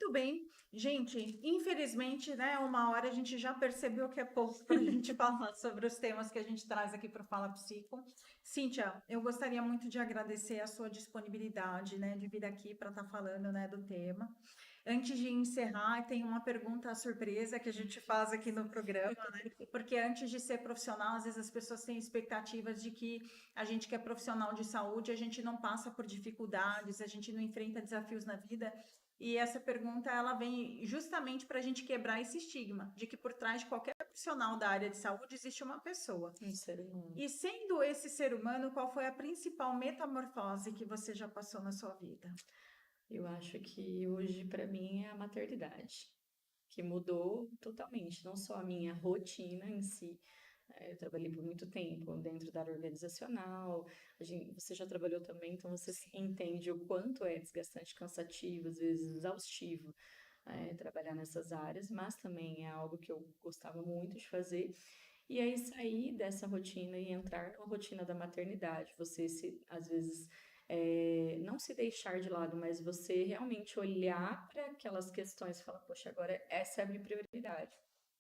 Muito bem. Gente, infelizmente, né, uma hora a gente já percebeu que é pouco para a gente falar sobre os temas que a gente traz aqui para o Fala Psico. Cíntia, eu gostaria muito de agradecer a sua disponibilidade, né, de vir aqui para estar falando, né, do tema. Antes de encerrar, tem uma pergunta surpresa que a gente faz aqui no programa, né? Porque antes de ser profissional, às vezes as pessoas têm expectativas de que a gente que é profissional de saúde, a gente não passa por dificuldades, a gente não enfrenta desafios na vida. E essa pergunta ela vem justamente para a gente quebrar esse estigma de que por trás de qualquer profissional da área de saúde existe uma pessoa. Um ser humano. E sendo esse ser humano, qual foi a principal metamorfose que você já passou na sua vida? Eu acho que hoje, para mim, é a maternidade, que mudou totalmente, não só a minha rotina em si. Eu trabalhei por muito tempo dentro da área organizacional. Você já trabalhou também, então você entende o quanto é desgastante, cansativo, às vezes exaustivo, trabalhar nessas áreas, mas também é algo que eu gostava muito de fazer. E aí sair dessa rotina e entrar na rotina da maternidade, às vezes não se deixar de lado, mas você realmente olhar para aquelas questões e falar, poxa, agora essa é a minha prioridade.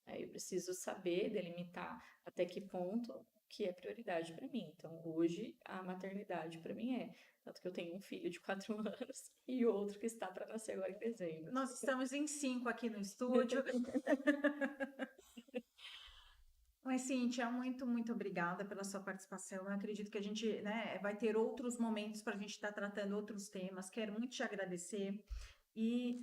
Aí eu preciso saber delimitar até que ponto que é prioridade para mim. Então, hoje, a maternidade para mim tanto que eu tenho um filho de 4 anos e outro que está para nascer agora em dezembro. Nós estamos em 5 aqui no estúdio. Mas, Cíntia, muito, muito obrigada pela sua participação. Eu acredito que a gente, né, vai ter outros momentos para a gente estar tratando outros temas. Quero muito te agradecer. E,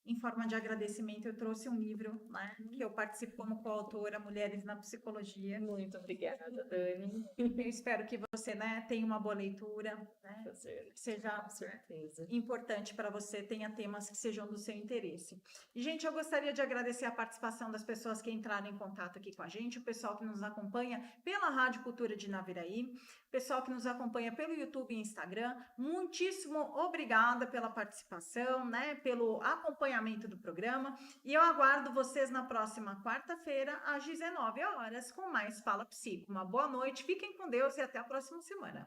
em forma de agradecimento, eu trouxe um livro, né, que eu participo como coautora, Mulheres na Psicologia. Muito obrigada, Dani. Eu espero que você, né, tenha uma boa leitura, né, que seja Com certeza. importante para você, tenha temas que sejam do seu interesse. E, gente, eu gostaria de agradecer a participação das pessoas que entraram em contato aqui com a gente, o pessoal que nos acompanha pela Rádio Cultura de Naviraí, o pessoal que nos acompanha pelo YouTube e Instagram. Muitíssimo obrigada pela participação, né, pelo acompanhamento do programa. E eu aguardo vocês na próxima quarta-feira, às 19 horas, com mais Fala Psico. Uma boa noite, fiquem com Deus e até a próxima semana.